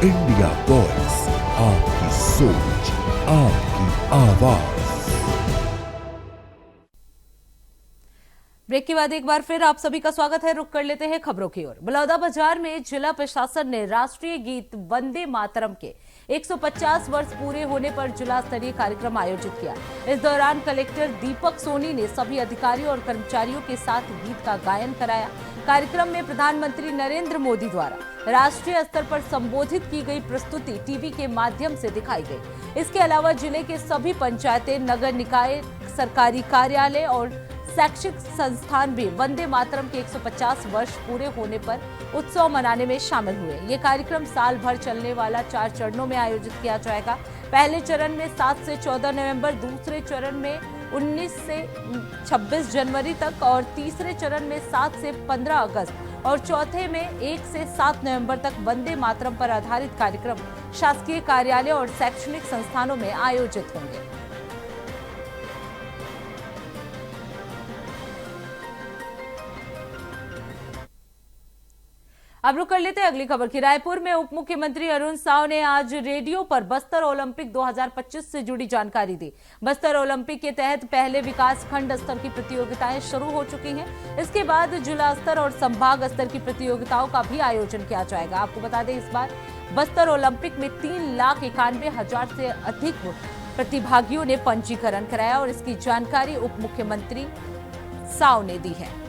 India voice, आपकी सोच, आपकी आवाज। ब्रेक के बाद एक बार फिर आप सभी का स्वागत है। रुक कर लेते हैं खबरों की ओर। बलौदाबाजार में जिला प्रशासन ने राष्ट्रीय गीत वंदे मातरम के 150 वर्ष पूरे होने पर जिला स्तरीय कार्यक्रम आयोजित किया। इस दौरान कलेक्टर दीपक सोनी ने सभी अधिकारियों और कर्मचारियों के साथ गीत का गायन कराया। कार्यक्रम में प्रधानमंत्री नरेंद्र मोदी द्वारा राष्ट्रीय स्तर पर संबोधित की गई प्रस्तुति टीवी के माध्यम से दिखाई गई। इसके अलावा जिले के सभी पंचायतें, नगर निकाय, सरकारी कार्यालय और शैक्षिक संस्थान भी वंदे मातरम के 150 वर्ष पूरे होने पर उत्सव मनाने में शामिल हुए। ये कार्यक्रम साल भर चलने वाला 4 चरणों में आयोजित किया जाएगा। पहले चरण में 7 से 14 नवंबर, दूसरे चरण में 19 से 26 जनवरी तक और तीसरे चरण में 7 से 15 अगस्त और चौथे में 1 से 7 नवंबर तक वंदे मातरम पर आधारित कार्यक्रम शासकीय कार्यालय और शैक्षणिक संस्थानों में आयोजित होंगे। अब रुक कर लेते हैं अगली खबर की। रायपुर में उप मुख्यमंत्री अरुण साव ने आज रेडियो पर बस्तर ओलंपिक 2025 से जुड़ी जानकारी दी। बस्तर ओलंपिक के तहत पहले विकास खंड स्तर की प्रतियोगिताएं शुरू हो चुकी हैं। इसके बाद जिला स्तर और संभाग स्तर की प्रतियोगिताओं का भी आयोजन किया जाएगा। आपको बता दें, इस बार बस्तर ओलंपिक में 3,91,000 से अधिक प्रतिभागियों ने पंजीकरण कराया और इसकी जानकारी उप मुख्यमंत्री साव ने दी है।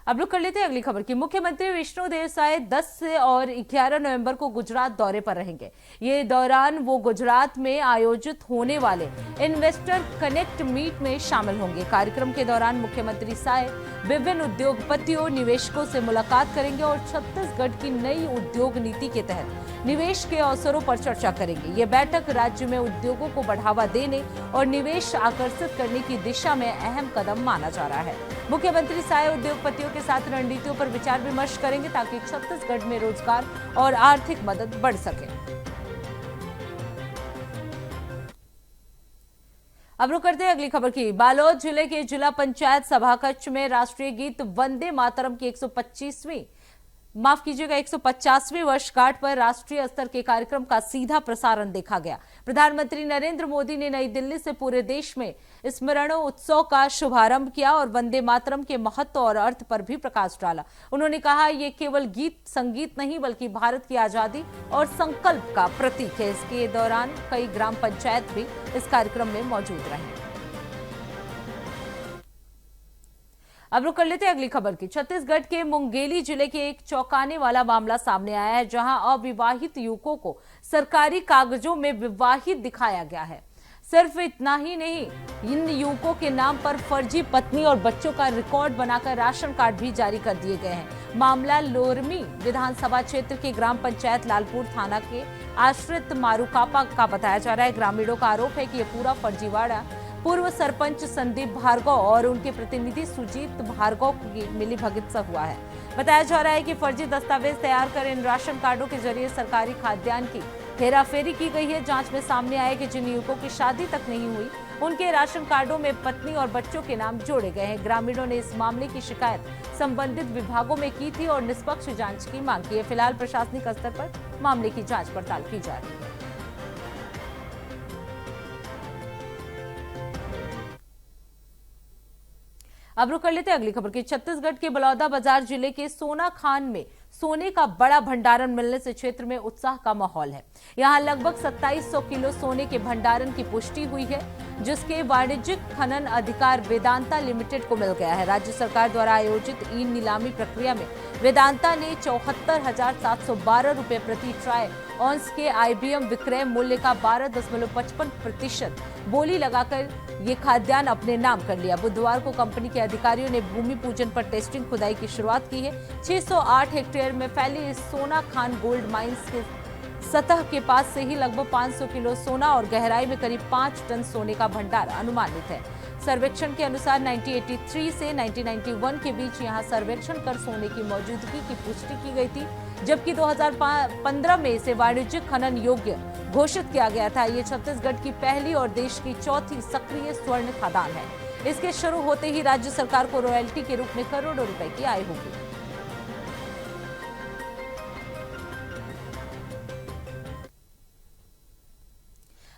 अब लोग कर लेते हैं अगली खबर की। मुख्यमंत्री विष्णु देव 10 और 11 नवंबर को गुजरात दौरे पर रहेंगे। ये दौरान वो गुजरात में आयोजित होने वाले इन्वेस्टर कनेक्ट मीट में शामिल होंगे। कार्यक्रम के दौरान मुख्यमंत्री साय विभिन्न उद्योगपतियों, निवेशकों से मुलाकात करेंगे और छत्तीसगढ़ की नई उद्योग नीति के तहत निवेश के अवसरों पर चर्चा करेंगे। ये बैठक राज्य में उद्योगों को बढ़ावा देने और निवेश आकर्षित करने की दिशा में अहम कदम माना जा रहा है। मुख्यमंत्री साय उद्योगपतियों के साथ रणनीतियों पर विचार विमर्श करेंगे ताकि छत्तीसगढ़ में रोजगार और आर्थिक मदद बढ़ सके। अब रुक करते हैं अगली खबर की। बालोद जिले के जिला पंचायत सभाकक्ष में राष्ट्रीय गीत वंदे मातरम की 150वीं वर्षगांठ पर राष्ट्रीय स्तर के कार्यक्रम का सीधा प्रसारण देखा गया। प्रधानमंत्री नरेंद्र मोदी ने नई दिल्ली से पूरे देश में स्मरणों उत्सव का शुभारंभ किया और वंदे मातरम के महत्व और अर्थ पर भी प्रकाश डाला। उन्होंने कहा, ये केवल गीत संगीत नहीं बल्कि भारत की आजादी और संकल्प का प्रतीक है। इसके दौरान कई ग्राम पंचायत भी इस कार्यक्रम में मौजूद रहे। अब रुक कर लेते हैं अगली खबर की। छत्तीसगढ़ के मुंगेली जिले के एक चौंकाने वाला मामला सामने आया है, जहां अविवाहित युवकों को सरकारी कागजों में विवाहित दिखाया गया है। सिर्फ इतना ही नहीं, इन युवकों के नाम पर फर्जी पत्नी और बच्चों का रिकॉर्ड बनाकर राशन कार्ड भी जारी कर दिए गए हैं। मामला लोरमी विधानसभा क्षेत्र के ग्राम पंचायत लालपुर थाना के आश्रित मारूकापा का बताया जा रहा है। ग्रामीणों का आरोप है कि यह पूरा फर्जीवाड़ा पूर्व सरपंच संदीप भार्गव और उनके प्रतिनिधि सुजीत भार्गव की मिलीभगत से हुआ है। बताया जा रहा है कि फर्जी दस्तावेज तैयार कर इन राशन कार्डों के जरिए सरकारी खाद्यान्न की हेराफेरी की गई है। जांच में सामने आया कि जिन युवकों की शादी तक नहीं हुई, उनके राशन कार्डों में पत्नी और बच्चों के नाम जोड़े गए हैं। ग्रामीणों ने इस मामले की शिकायत संबंधित विभागों में की थी और निष्पक्ष जांच की मांग की है। फिलहाल प्रशासनिक स्तर पर मामले की जांच पड़ताल की जा रही है। अब रुक कर लेते हैं अगली खबर की। छत्तीसगढ़ के बलौदाबाजार जिले के सोना खान में सोने का बड़ा भंडारण मिलने से क्षेत्र में उत्साह का माहौल है। यहां लगभग 2700 किलो सोने के भंडारण की पुष्टि हुई है, जिसके वाणिज्यिक खनन अधिकार वेदांता लिमिटेड को मिल गया है। राज्य सरकार द्वारा आयोजित ई नीलामी प्रक्रिया में वेदांता ने 74,712 रुपए प्रति ट्राई ऑन्स के आईबीएम विक्रय मूल्य का 12.55% बोली लगाकर ये खाद्यान्न अपने नाम कर लिया। बुधवार को कंपनी के अधिकारियों ने भूमि पूजन पर टेस्टिंग खुदाई की शुरुआत की है। 608 हेक्टेयर में फैली इस सोना खान गोल्ड माइंस के सतह के पास से ही लगभग 500 किलो सोना और गहराई में करीब 5 टन सोने का भंडार अनुमानित है। सर्वेक्षण के अनुसार 1983 से 1991 के बीच यहां सर्वेक्षण कर सोने की मौजूदगी की पुष्टि की गई थी, जबकि 2015 में इसे वाणिज्यिक खनन योग्य घोषित किया गया था। ये छत्तीसगढ़ की पहली और देश की चौथी सक्रिय स्वर्ण खदान है। इसके शुरू होते ही राज्य सरकार को रॉयल्टी के रूप में करोड़ों रुपए की आय होगी।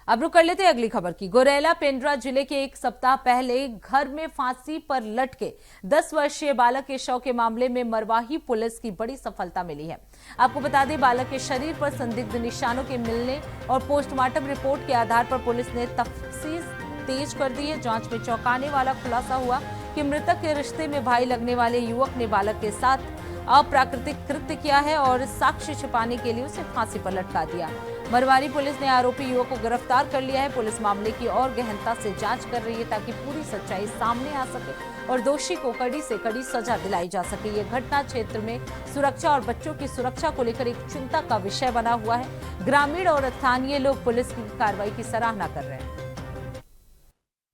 अब रुक कर लेते हैं अगली खबर की। गोरेला पेंड्रा जिले के एक सप्ताह पहले घर में फांसी पर लटके 10 वर्षीय बालक के शव के मामले में मरवाही पुलिस की बड़ी सफलता मिली है। आपको बता दें, बालक के शरीर पर संदिग्ध निशानों के मिलने और पोस्टमार्टम रिपोर्ट के आधार पर पुलिस ने तफ्तीश तेज कर दी है। जांच में चौंकाने वाला खुलासा हुआ कि मृतक के रिश्ते में भाई लगने वाले युवक ने बालक के साथ अप्राकृतिक कृत्य किया है और साक्ष्य छिपाने के लिए उसे फांसी पर लटका दिया। मरवारी पुलिस ने आरोपी युवक को गिरफ्तार कर लिया है। पुलिस मामले की और गहनता से जांच कर रही है ताकि पूरी सच्चाई सामने आ सके और दोषी को कड़ी से कड़ी सजा दिलाई जा सके। ये घटना क्षेत्र में सुरक्षा और बच्चों की सुरक्षा को लेकर एक चिंता का विषय बना हुआ है। ग्रामीण और स्थानीय लोग पुलिस की कार्रवाई की सराहना कर रहे हैं।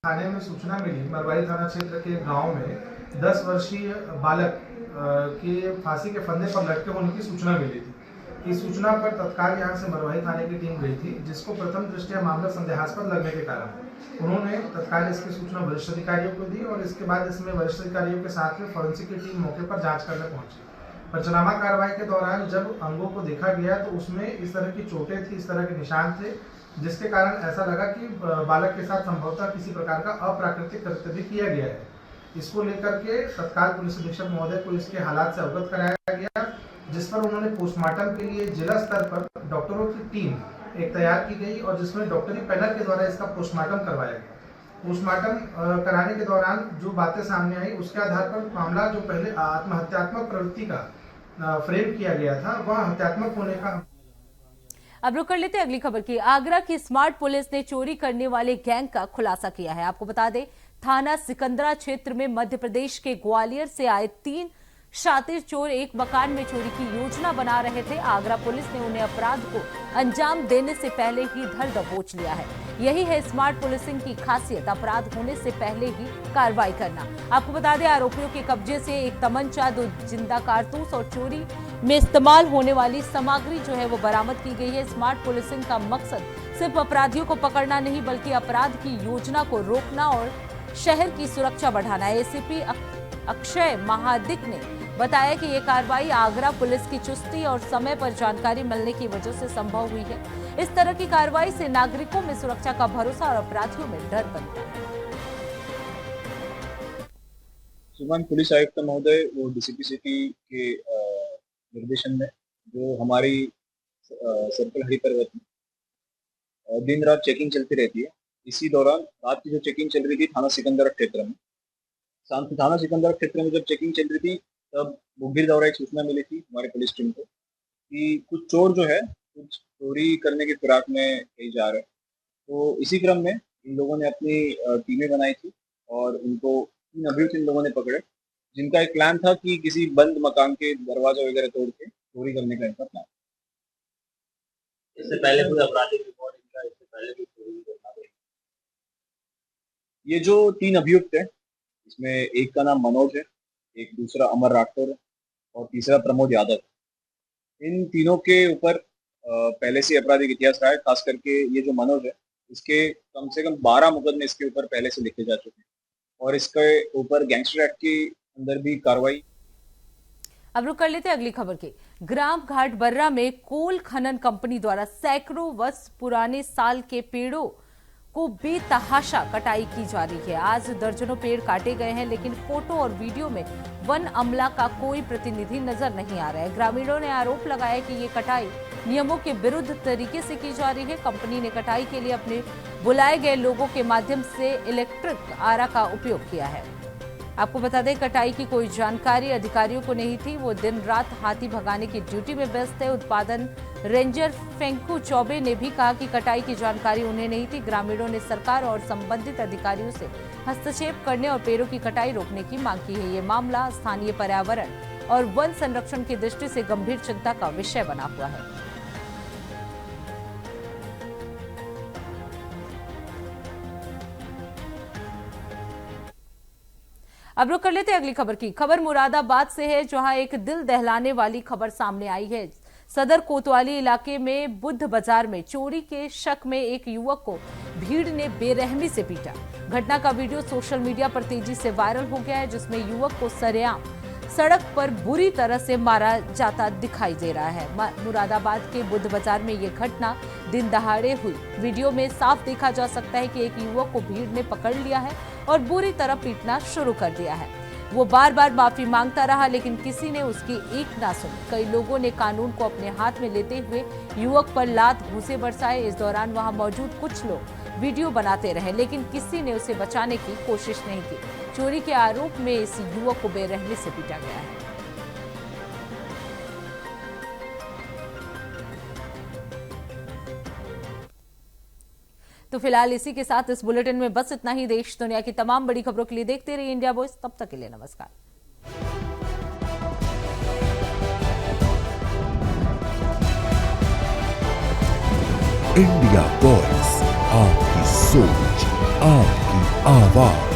थाने में सूचना मिली, मरवारी थाना क्षेत्र के गांव में 10 वर्षीय बालक के फांसी के फंदे पर लटके होने की सूचना मिली थी। इस सूचना पर तत्काल यहां से मरवाही थाने की टीम गई थी, जिसको प्रथम दृष्टया मामला संदेहास्पद लगने के कारण उन्होंने तत्काल इसकी सूचना वरिष्ठ अधिकारियों को दी और इसके बाद इसमें वरिष्ठ अधिकारियों के साथ में फॉरेंसिक की टीम मौके पर जांच करने पहुंची। पंचनामा कार्रवाई के दौरान जब अंगों को देखा गया तो उसमें इस तरह की चोटें थी, इस तरह के निशान थे, जिसके कारण ऐसा लगा कि बालक के साथ संभवतः किसी प्रकार का अप्राकृतिक कृत्य भी किया गया है। इसको लेकर के तत्काल पुलिस अधीक्षक महोदय को इसके हालात से अवगत कराया गया, जिस पर उन्होंने पोस्टमार्टम के लिए जिला स्तर पर डॉक्टरों की टीम एक तैयार की गई और जिसमें डॉक्टरी पैनल के द्वारा इसका पोस्टमार्टम करवाया गया। पोस्टमार्टम कराने के दौरान जो बातें सामने आई उसके आधार पर मामला जो पहले आत्महत्यात्मक प्रवृत्ति का फ्रेम किया गया था वह हत्यात्मक होने का। अब रुक कर लेते हैं अगली खबर की। आगरा की स्मार्ट पुलिस ने चोरी करने वाले गैंग का खुलासा किया है। आपको बता दें, थाना सिकंदरा क्षेत्र में मध्य प्रदेश के ग्वालियर से आए 3 शातिर चोर एक मकान में चोरी की योजना बना रहे थे। आगरा पुलिस ने उन्हें अपराध को अंजाम देने से पहले ही धर दबोच लिया है। यही है स्मार्ट पुलिसिंग की खासियत, अपराध होने से पहले ही कार्रवाई करना। आपको बता दें, आरोपियों के कब्जे से एक तमंचा, 2 जिंदा कारतूस और चोरी में इस्तेमाल होने वाली सामग्री जो है वो बरामद की गई है। स्मार्ट पुलिसिंग का मकसद सिर्फ अपराधियों को पकड़ना नहीं बल्कि अपराध की योजना को रोकना और शहर की सुरक्षा बढ़ाना है। एसीपी अक्षय महादिक ने बताया कि ये कार्रवाई आगरा पुलिस की चुस्ती और समय पर जानकारी मिलने की वजह से संभव हुई है। इस तरह की कार्रवाई से नागरिकों में सुरक्षा का भरोसा और अपराधियों में डर बनता है। श्रीमान पुलिस आयुक्त महोदय वो डीसीपी सिटी के निर्देशन में जो हमारी सर्कल हरिपर्वत में दिन रात चेकिंग चलती रहती है। इसी दौरान रात की जो चेकिंग चल रही थी थाना सिकंदरा क्षेत्र में, थाना सिकंदरा क्षेत्र में जब चेकिंग चल रही थी तब मुखबिर द्वारा एक सूचना मिली थी हमारी पुलिस टीम को कि कुछ चोर जो है कुछ चोरी करने की फिराक में कहीं जा रहे हैं। तो इसी क्रम में इन लोगों ने अपनी टीमें बनाई थी और उनको 3 अभियुक्त इन लोगों ने पकड़े, जिनका एक प्लान था कि किसी बंद मकान के दरवाजा वगैरह तोड़ के चोरी करने का इनका प्लान। इससे पहले कोई आपराधिक रिकॉर्ड इनका इससे पहले भी चोरी करना है? ये जो 3 अभियुक्त है इसमें एक का नाम मनोज है, एक दूसरा अमर राठौर है और तीसरा प्रमोद यादव। इन तीनों के ऊपर पहले से आपराधिक इतिहास रहा है। खास करके ये जो मनोज है इसके कम से कम 12 मुकदमे इसके ऊपर पहले से लिखे जा चुके हैं और इसके ऊपर गैंगस्टर एक्ट के अंदर भी कार्रवाई। अब रुक कर लेते हैं अगली खबर की। ग्राम घाट बर्रा में कोल खनन कंपनी द्वारा सैकड़ों वर्ष पुराने साल के पेड़ों को बेतहाशा कटाई की जा रही है। आज दर्जनों पेड़ काटे गए हैं, लेकिन फोटो और वीडियो में वन अमला का कोई प्रतिनिधि नजर नहीं आ रहा है। ग्रामीणों ने आरोप लगाया कि ये कटाई नियमों के विरुद्ध तरीके से की जा रही है। कंपनी ने कटाई के लिए अपने बुलाए गए लोगों के माध्यम से इलेक्ट्रिक आरा का उपयोग किया है। आपको बता दें, कटाई की कोई जानकारी अधिकारियों को नहीं थी। वो दिन रात हाथी भगाने की ड्यूटी में व्यस्त थे। उत्पादन रेंजर फेंकू चौबे ने भी कहा कि कटाई की जानकारी उन्हें नहीं थी। ग्रामीणों ने सरकार और संबंधित अधिकारियों से हस्तक्षेप करने और पेड़ों की कटाई रोकने की मांग की है। ये मामला स्थानीय पर्यावरण और वन संरक्षण की दृष्टि से गंभीर चिंता का विषय बना हुआ है। अब रुक कर लेते हैं अगली खबर की। खबर मुरादाबाद से है, जहां एक दिल दहलाने वाली खबर सामने आई है। सदर कोतवाली इलाके में बुद्ध बाजार में चोरी के शक में एक युवक को भीड़ ने बेरहमी से पीटा। घटना का वीडियो सोशल मीडिया पर तेजी से वायरल हो गया है, जिसमें युवक को सरेआम सड़क पर बुरी तरह से मारा जाता दिखाई दे रहा है। मुरादाबाद के बुद्ध बाजार में ये घटना दिन दहाड़े हुई। वीडियो में साफ देखा जा सकता है कि एक युवक को भीड़ ने पकड़ लिया है और बुरी तरह पीटना शुरू कर दिया है। वो बार बार माफी मांगता रहा, लेकिन किसी ने उसकी एक ना सुनी। कई लोगों ने कानून को अपने हाथ में लेते हुए युवक पर लात घूंसे बरसाए। इस दौरान वहां मौजूद कुछ लोग वीडियो बनाते रहे, लेकिन किसी ने उसे बचाने की कोशिश नहीं की। चोरी के आरोप में इस युवक को बेरहमी से पीटा गया है। तो फिलहाल इसी के साथ इस बुलेटिन में बस इतना ही। देश दुनिया की तमाम बड़ी खबरों के लिए देखते रहिए इंडिया वॉइस। तब तक के लिए नमस्कार। इंडिया वॉइस, आपकी सोच, आपकी आवाज।